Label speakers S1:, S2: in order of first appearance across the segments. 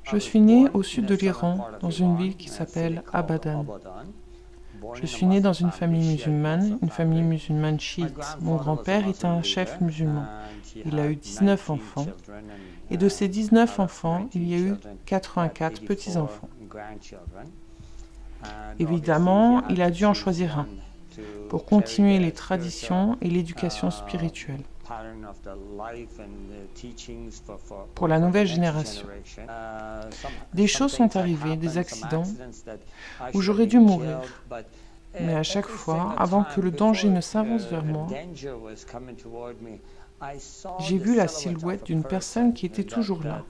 S1: Je suis né au sud de l'Iran, dans une ville qui s'appelle Abadan. Je suis né dans une famille musulmane chiite. Mon grand-père était un chef musulman. Il a eu 19 enfants. Et de ces 19 enfants, il y a eu 84 petits-enfants. Évidemment, il a dû en choisir un pour continuer les traditions et l'éducation spirituelle pour la nouvelle génération. Des choses sont arrivées, des accidents, où j'aurais dû mourir. Mais à chaque fois, avant que le danger ne s'avance vers moi, j'ai vu la silhouette d'une personne qui était toujours là.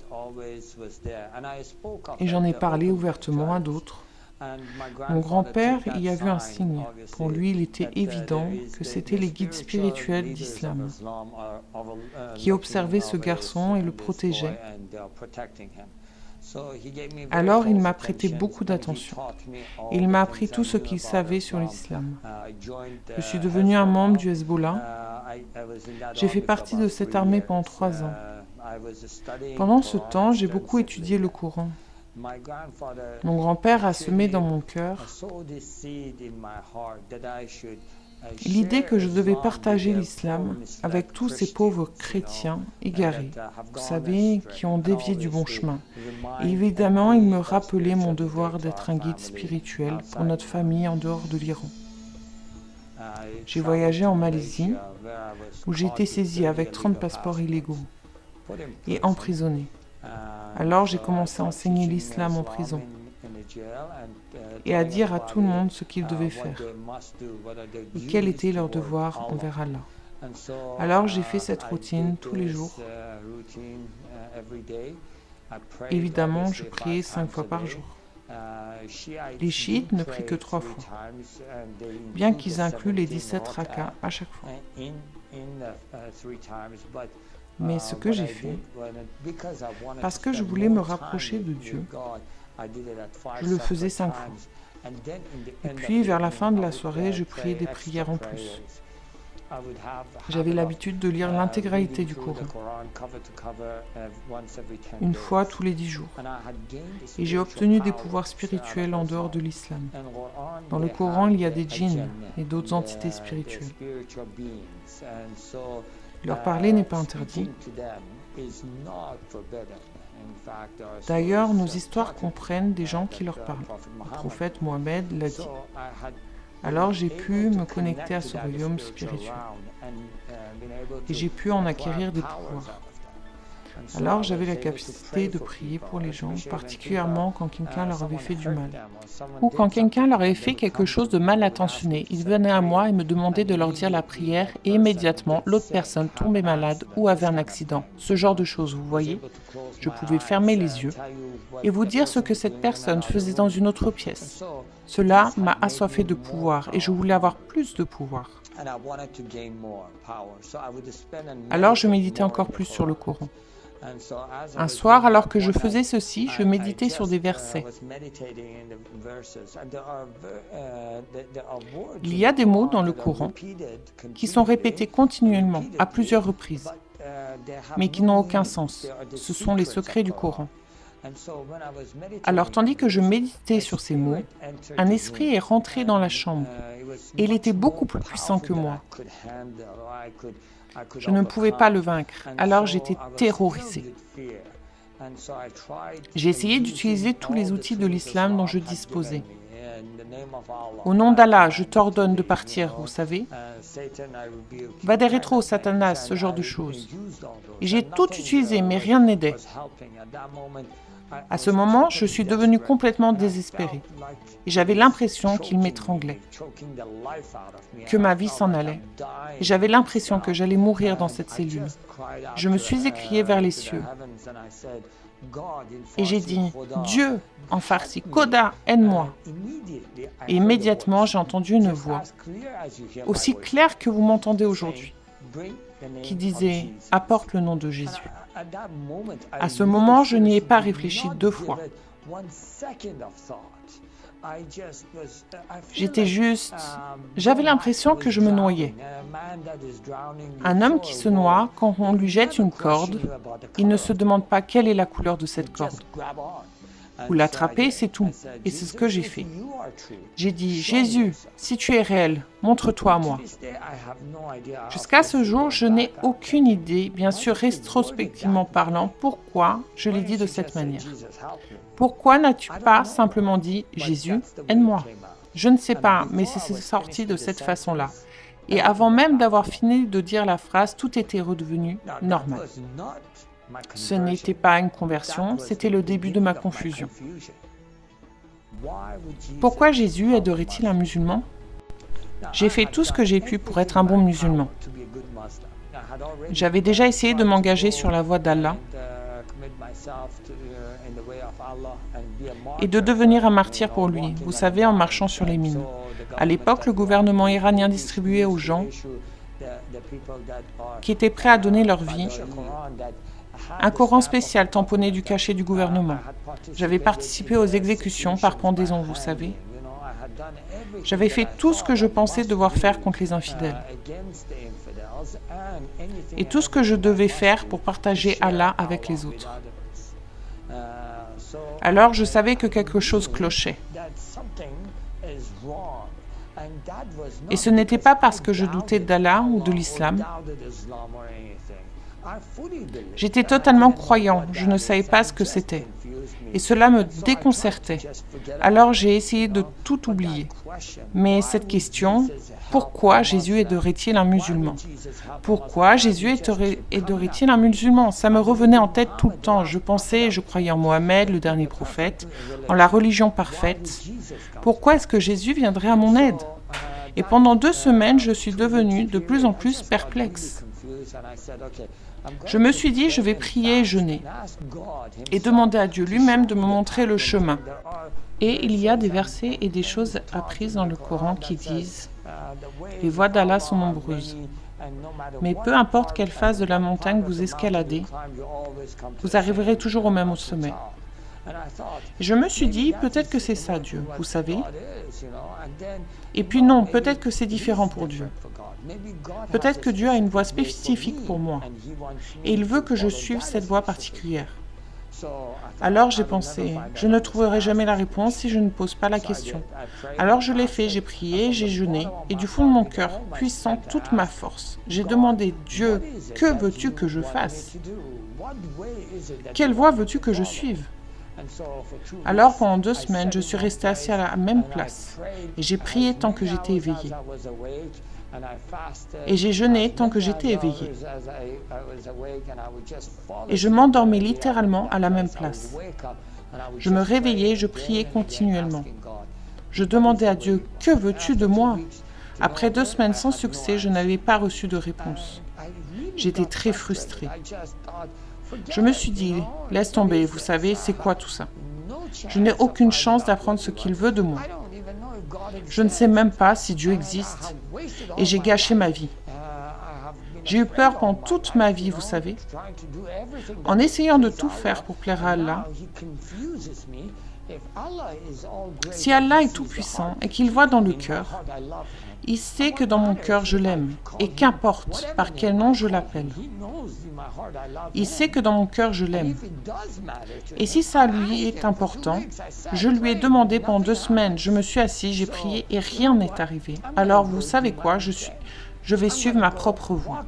S1: Et j'en ai parlé ouvertement à d'autres. Mon grand-père y a vu un signe. Pour lui, il était évident que c'étaient les guides spirituels d'Islam qui observaient ce garçon et le protégeaient. Alors, il m'a prêté beaucoup d'attention. Il m'a appris tout ce qu'il savait sur l'islam. Je suis devenu un membre du Hezbollah. J'ai fait partie de cette armée pendant 3 ans. Pendant ce temps, j'ai beaucoup étudié le Coran. Mon grand-père a semé dans mon cœur l'idée que je devais partager l'islam avec tous ces pauvres chrétiens égarés, vous savez, qui ont dévié du bon chemin. Et évidemment, il me rappelait mon devoir d'être un guide spirituel pour notre famille en dehors de l'Iran. J'ai voyagé en Malaisie, où j'ai été saisi avec 30 passeports illégaux et emprisonné. Alors j'ai commencé à enseigner l'islam en prison et à dire à tout le monde ce qu'ils devaient faire et quel était leur devoir envers Allah. Alors j'ai fait cette routine tous les jours. Évidemment, je priais 5 fois par jour. Les chiites ne prient que 3 fois, bien qu'ils incluent les 17 rakas à chaque fois. Mais ce que j'ai fait, parce que je voulais me rapprocher de Dieu, je le faisais 5 fois. Et puis, vers la fin de la soirée, je priais des prières en plus. J'avais l'habitude de lire l'intégralité du Coran, une fois tous les 10 jours. Et j'ai obtenu des pouvoirs spirituels en dehors de l'islam. Dans le Coran, il y a des djinns et d'autres entités spirituelles. Leur parler n'est pas interdit. D'ailleurs, nos histoires comprennent des gens qui leur parlent. Le prophète Mohammed l'a dit. Alors j'ai pu me connecter à ce royaume spirituel. Et j'ai pu en acquérir des pouvoirs. Alors j'avais la capacité de prier pour les gens, particulièrement quand quelqu'un leur avait fait du mal. Ou quand quelqu'un leur avait fait quelque chose de mal intentionné. Ils venaient à moi et me demandaient de leur dire la prière et immédiatement l'autre personne tombait malade ou avait un accident. Ce genre de choses, vous voyez. Je pouvais fermer les yeux et vous dire ce que cette personne faisait dans une autre pièce. Cela m'a assoiffé de pouvoir et je voulais avoir plus de pouvoir. Alors je méditais encore plus sur le Coran. Un soir, alors que je faisais ceci, je méditais sur des versets. Il y a des mots dans le Coran qui sont répétés continuellement, à plusieurs reprises, mais qui n'ont aucun sens. Ce sont les secrets du Coran. Alors, tandis que je méditais sur ces mots, un esprit est rentré dans la chambre, et il était beaucoup plus puissant que moi. Je ne pouvais pas le vaincre, alors j'étais terrorisé. J'ai essayé d'utiliser tous les outils de l'islam dont je disposais. Au nom d'Allah, je t'ordonne de partir, vous savez. Va des rétro, Satanas, ce genre de choses. Et j'ai tout utilisé, mais rien n'aidait. À ce moment, je suis devenu complètement désespéré. Et j'avais l'impression qu'il m'étranglait, que ma vie s'en allait. Et j'avais l'impression que j'allais mourir dans cette cellule. Je me suis écrié vers les cieux. Et j'ai dit, Dieu, en farsi, Koda, aide-moi. Et immédiatement, j'ai entendu une voix, aussi claire que vous m'entendez aujourd'hui, qui disait, apporte le nom de Jésus. À ce moment, je n'y ai pas réfléchi 2 fois. J'avais l'impression que je me noyais. Un homme qui se noie, quand on lui jette une corde, il ne se demande pas quelle est la couleur de cette corde. Vous l'attrapez, c'est tout. Et c'est ce que j'ai fait. J'ai dit, Jésus, si tu es réel, montre-toi à moi. Jusqu'à ce jour, je n'ai aucune idée, bien sûr rétrospectivement parlant, pourquoi je l'ai dit de cette manière. Pourquoi n'as-tu pas simplement dit, Jésus, aide-moi? Je ne sais pas, mais c'est sorti de cette façon-là. Et avant même d'avoir fini de dire la phrase, tout était redevenu normal. Ce n'était pas une conversion, c'était le début de ma confusion. Pourquoi Jésus aiderait-il un musulman? J'ai fait tout ce que j'ai pu pour être un bon musulman. J'avais déjà essayé de m'engager sur la voie d'Allah et de devenir un martyr pour lui, vous savez, en marchant sur les mines. À l'époque, le gouvernement iranien distribuait aux gens qui étaient prêts à donner leur vie un Coran spécial tamponné du cachet du gouvernement. J'avais participé aux exécutions par pendaison, vous savez. J'avais fait tout ce que je pensais devoir faire contre les infidèles. Et tout ce que je devais faire pour partager Allah avec les autres. Alors je savais que quelque chose clochait. Et ce n'était pas parce que je doutais d'Allah ou de l'islam. J'étais totalement croyant, je ne savais pas ce que c'était. Et cela me déconcertait. Alors j'ai essayé de tout oublier. Mais cette question, pourquoi Jésus aiderait-il un musulman? Pourquoi Jésus aiderait-il un musulman? Ça me revenait en tête tout le temps. Je pensais, je croyais en Mohammed, le dernier prophète, en la religion parfaite. Pourquoi est-ce que Jésus viendrait à mon aide? Et pendant 2 semaines, je suis devenue de plus en plus perplexe. Je me suis dit, je vais prier et jeûner et demander à Dieu lui-même de me montrer le chemin. Et il y a des versets et des choses apprises dans le Coran qui disent « Les voies d'Allah sont nombreuses, mais peu importe quelle phase de la montagne vous escaladez, vous arriverez toujours au même sommet. » Je me suis dit, peut-être que c'est ça Dieu, vous savez. Et puis non, peut-être que c'est différent pour Dieu. Peut-être que Dieu a une voie spécifique pour moi, et il veut que je suive cette voie particulière. Alors j'ai pensé, je ne trouverai jamais la réponse si je ne pose pas la question. Alors je l'ai fait, j'ai prié, j'ai jeûné, et du fond de mon cœur, puissant toute ma force, j'ai demandé, Dieu, que veux-tu que je fasse? Quelle voie veux-tu que je suive? Alors pendant 2 semaines, je suis resté assis à la même place, et j'ai prié tant que j'étais éveillé. Et j'ai jeûné tant que j'étais éveillé. Et je m'endormais littéralement à la même place. Je me réveillais, je priais continuellement. Je demandais à Dieu, que veux-tu de moi? Après 2 semaines sans succès, je n'avais pas reçu de réponse. J'étais très frustré. Je me suis dit, laisse tomber, vous savez, c'est quoi tout ça? Je n'ai aucune chance d'apprendre ce qu'il veut de moi. Je ne sais même pas si Dieu existe et j'ai gâché ma vie. J'ai eu peur pendant toute ma vie, vous savez. En essayant de tout faire pour plaire à Allah, si Allah est tout-puissant et qu'il voit dans le cœur, il sait que dans mon cœur je l'aime, et qu'importe par quel nom je l'appelle. Il sait que dans mon cœur je l'aime. Et si ça lui est important, je lui ai demandé pendant 2 semaines, je me suis assis, j'ai prié et rien n'est arrivé. Alors vous savez quoi, je vais suivre ma propre voie.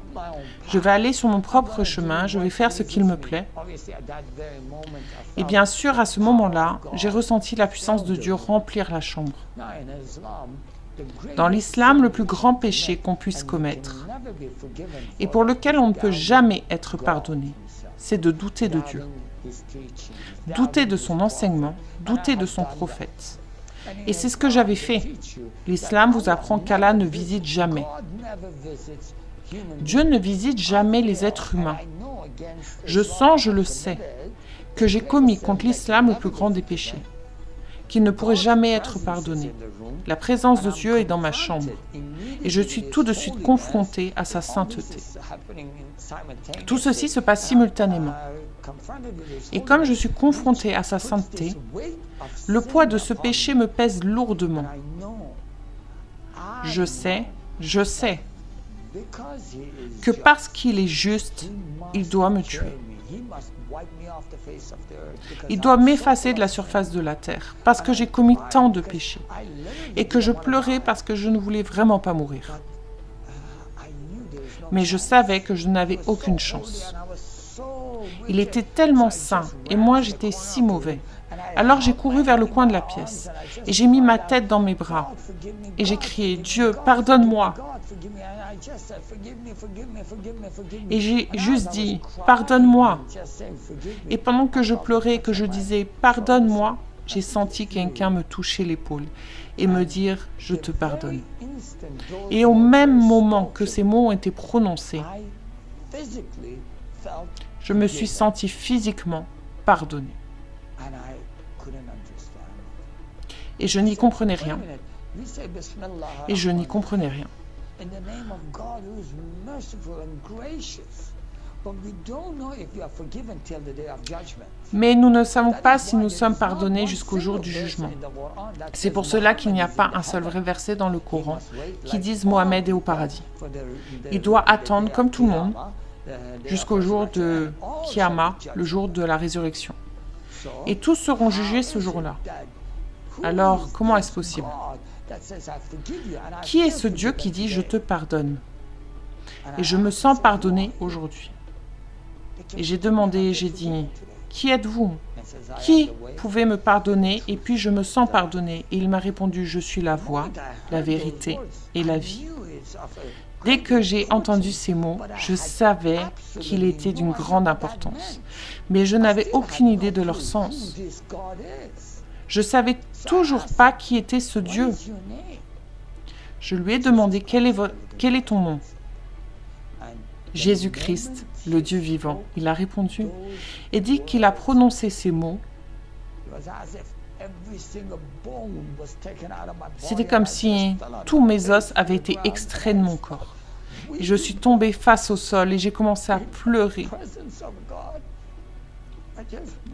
S1: Je vais aller sur mon propre chemin, je vais faire ce qu'il me plaît. Et bien sûr, à ce moment-là, j'ai ressenti la puissance de Dieu remplir la chambre. Dans l'islam, le plus grand péché qu'on puisse commettre, et pour lequel on ne peut jamais être pardonné, c'est de douter de Dieu. Douter de son enseignement, douter de son prophète. Et c'est ce que j'avais fait. L'islam vous apprend qu'Allah ne visite jamais. Dieu ne visite jamais les êtres humains. Je sens, je le sais, que j'ai commis contre l'islam le plus grand des péchés. qui ne pourrait jamais être pardonné. La présence de Dieu est dans ma chambre et je suis tout de suite confronté à sa sainteté. Tout ceci se passe simultanément. Et comme je suis confronté à sa sainteté, le poids de ce péché me pèse lourdement. Je sais que parce qu'il est juste, il doit me tuer. Il doit m'effacer de la surface de la terre, parce que j'ai commis tant de péchés, et que je pleurais parce que je ne voulais vraiment pas mourir. Mais je savais que je n'avais aucune chance. Il était tellement saint, et moi j'étais si mauvais. Alors j'ai couru vers le coin de la pièce, et j'ai mis ma tête dans mes bras, et j'ai crié « Dieu, pardonne-moi !» Et j'ai juste dit « Pardonne-moi !» Et pendant que je pleurais et que je disais « Pardonne-moi !» j'ai senti quelqu'un me toucher l'épaule et me dire « Je te pardonne !» Et au même moment que ces mots ont été prononcés, je me suis senti physiquement pardonné. Et je n'y comprenais rien. Et je n'y comprenais rien. Mais nous ne savons pas si nous sommes pardonnés jusqu'au jour du jugement. C'est pour cela qu'il n'y a pas un seul vrai verset dans le Coran qui dise Mohamed est au paradis. Il doit attendre, comme tout le monde, jusqu'au jour de Kiyama, le jour de la résurrection. Et tous seront jugés ce jour-là. Alors, comment est-ce possible? Qui est ce Dieu qui dit « Je te pardonne » et je me sens pardonné aujourd'hui? Et j'ai demandé, j'ai dit « Qui êtes-vous? Qui pouvait me pardonner et puis je me sens pardonné ?» Et il m'a répondu « Je suis la voie, la vérité et la vie. » Dès que j'ai entendu ces mots, je savais qu'il était d'une grande importance, mais je n'avais aucune idée de leur sens. Je ne savais toujours pas qui était ce Dieu. Je lui ai demandé quel est ton nom? Jésus-Christ, le Dieu vivant. Il a répondu et dit qu'il a prononcé ces mots. C'était comme si tous mes os avaient été extraits de mon corps. Et je suis tombée face au sol et j'ai commencé à pleurer.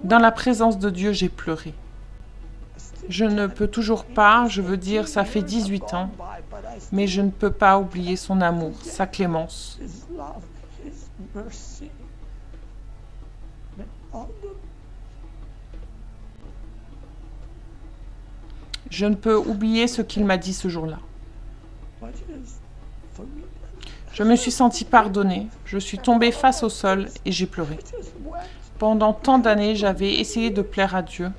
S1: Dans la présence de Dieu, j'ai pleuré. Je ne peux toujours pas, je veux dire, ça fait 18 ans, mais je ne peux pas oublier son amour, sa clémence. Je ne peux oublier ce qu'il m'a dit ce jour-là. Je me suis sentie pardonnée, je suis tombée face au sol et j'ai pleuré. Pendant tant d'années, j'avais essayé de plaire à Dieu,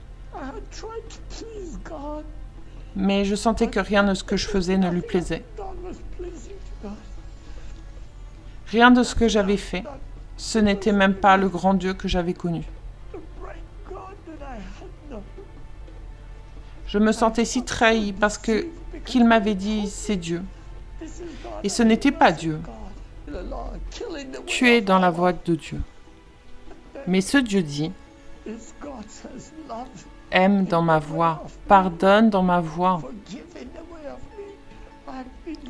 S1: mais je sentais que rien de ce que je faisais ne lui plaisait. Rien de ce que j'avais fait, ce n'était même pas le grand Dieu que j'avais connu. Je me sentais si trahi parce qu'il m'avait dit « c'est Dieu ». Et ce n'était pas Dieu. Tu es dans la voie de Dieu. Mais ce Dieu dit « aime dans ma voie, pardonne dans ma voie ».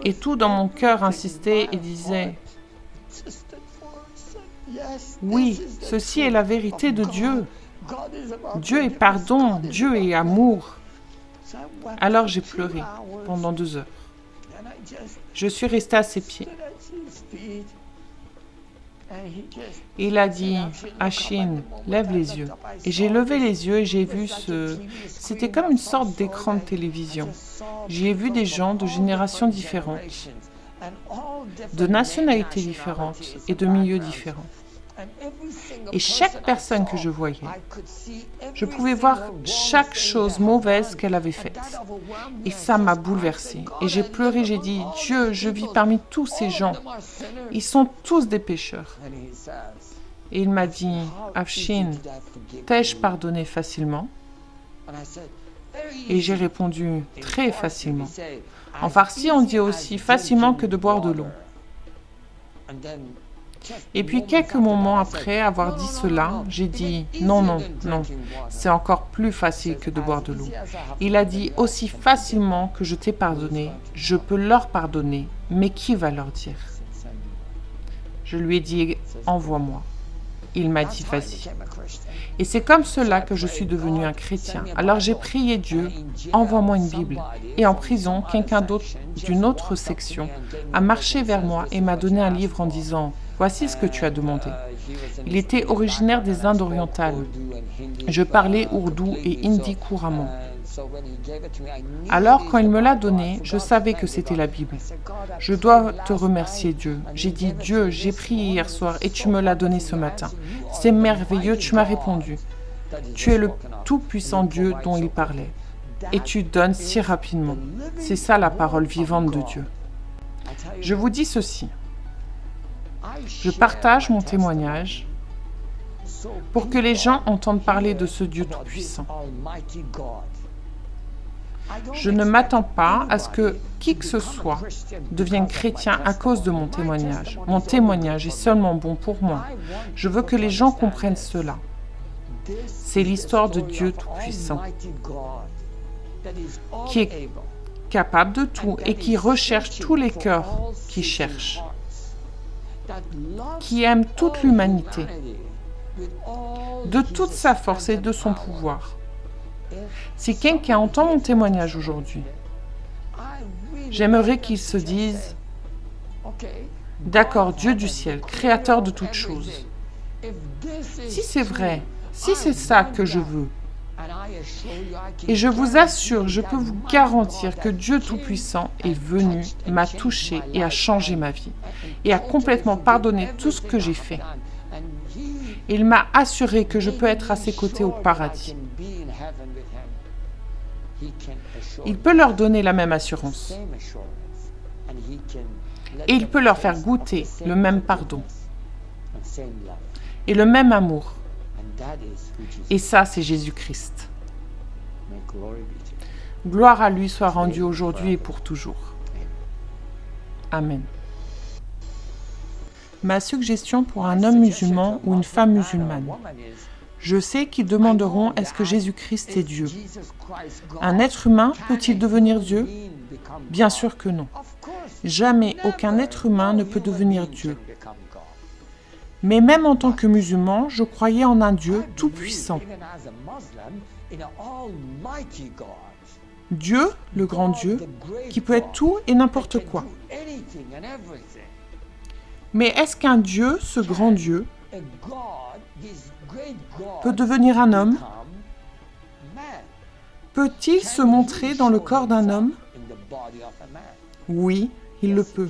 S1: Et tout dans mon cœur insistait et disait « oui, ceci est la vérité de Dieu. Dieu est pardon, Dieu est amour. » Alors j'ai pleuré pendant 2 heures. Je suis restée à ses pieds. Et il a dit, Achim, lève les yeux. Et j'ai levé les yeux et j'ai vu C'était comme une sorte d'écran de télévision. J'y ai vu des gens de générations différentes, de nationalités différentes et de milieux différents. Et chaque personne que je voyais, je pouvais voir chaque chose mauvaise qu'elle avait faite. Et ça m'a bouleversée. Et j'ai pleuré, j'ai dit, Dieu, je vis parmi tous ces gens. Ils sont tous des pécheurs. Et il m'a dit, Afshin, t'ai-je pardonné facilement? Et j'ai répondu, très facilement. En farsi, on dit aussi facilement que de boire de l'eau. Et puis quelques moments après avoir dit cela, j'ai dit « Non, non, non, c'est encore plus facile que de boire de l'eau. » Il a dit « Aussi facilement que je t'ai pardonné, je peux leur pardonner, mais qui va leur dire ?» Je lui ai dit « Envoie-moi. » Il m'a dit « Vas-y. » Et c'est comme cela que je suis devenu un chrétien. Alors j'ai prié Dieu, envoie-moi une Bible. Et en prison, quelqu'un d'autre d'une autre section a marché vers moi et m'a donné un livre en disant « Voici ce que tu as demandé. » Il était originaire des Indes orientales. Je parlais ourdou et hindi couramment. Alors, quand il me l'a donné, je savais que c'était la Bible. Je dois te remercier, Dieu. J'ai dit, Dieu, j'ai prié hier soir et tu me l'as donné ce matin. C'est merveilleux, tu m'as répondu. Tu es le tout-puissant Dieu dont il parlait. Et tu donnes si rapidement. C'est ça la parole vivante de Dieu. Je vous dis ceci. Je partage mon témoignage pour que les gens entendent parler de ce Dieu tout-puissant. Je ne m'attends pas à ce que qui que ce soit devienne chrétien à cause de mon témoignage. Mon témoignage est seulement bon pour moi. Je veux que les gens comprennent cela. C'est l'histoire de Dieu tout-puissant, qui est capable de tout et qui recherche tous les cœurs qui cherchent, qui aime toute l'humanité, de toute sa force et de son pouvoir. Si quelqu'un entend mon témoignage aujourd'hui, j'aimerais qu'il se dise « D'accord, Dieu du ciel, créateur de toutes choses. Si c'est vrai, si c'est ça que je veux, et je vous assure, je peux vous garantir que Dieu Tout-Puissant est venu, m'a touché et a changé ma vie, et a complètement pardonné tout ce que j'ai fait. Il m'a assuré que je peux être à ses côtés au paradis. Il peut leur donner la même assurance. Et il peut leur faire goûter le même pardon et le même amour. Et ça, c'est Jésus-Christ. Gloire à lui soit rendue aujourd'hui et pour toujours. Amen. Ma suggestion pour un homme musulman ou une femme musulmane. Je sais qu'ils demanderont « Est-ce que Jésus-Christ est Dieu ?» Un être humain peut-il devenir Dieu? Bien sûr que non. Jamais aucun être humain ne peut devenir Dieu. Mais même en tant que musulman, je croyais en un Dieu tout-puissant. Dieu, le grand Dieu, qui peut être tout et n'importe quoi. Mais est-ce qu'un Dieu, ce grand Dieu, peut devenir un homme? Peut-il se montrer dans le corps d'un homme? Oui, il le peut.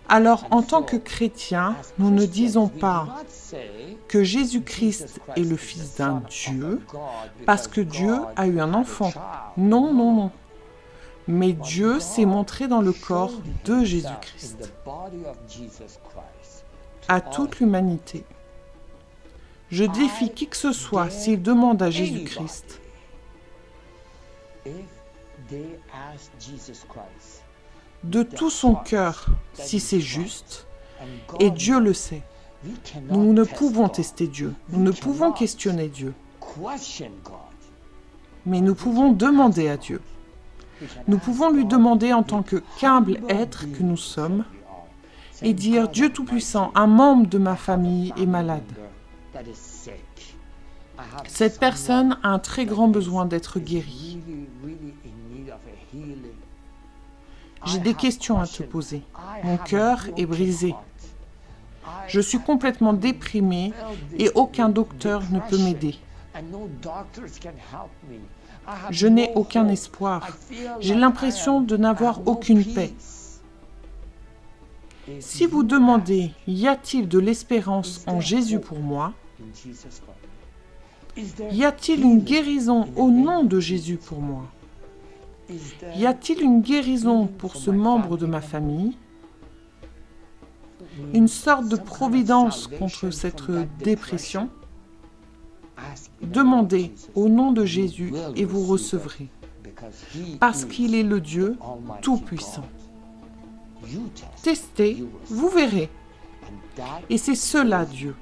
S1: Alors, en tant que chrétiens, nous ne disons pas que Jésus-Christ est le fils d'un Dieu parce que Dieu a eu un enfant. Non, non, non. Mais Dieu s'est montré dans le corps de Jésus-Christ à toute l'humanité. Je défie qui que ce soit s'il demande à Jésus-Christ de tout son cœur, si c'est juste, et Dieu le sait. Nous ne pouvons tester Dieu, nous ne pouvons questionner Dieu, mais nous pouvons demander à Dieu. Nous pouvons lui demander en tant que qu'humble être que nous sommes, et dire « Dieu Tout-Puissant, un membre de ma famille est malade. Cette personne a un très grand besoin d'être guérie. J'ai des questions à te poser. Mon cœur est brisé. Je suis complètement déprimé et aucun docteur ne peut m'aider. Je n'ai aucun espoir. J'ai l'impression de n'avoir aucune paix. Si vous demandez « Y a-t-il de l'espérance en Jésus pour moi ?» Y a-t-il une guérison au nom de Jésus pour moi? Y a-t-il une guérison pour ce membre de ma famille? Une sorte de providence contre cette dépression? Demandez au nom de Jésus et vous recevrez, parce qu'il est le Dieu Tout-Puissant. Testez, vous verrez. Et c'est cela Dieu.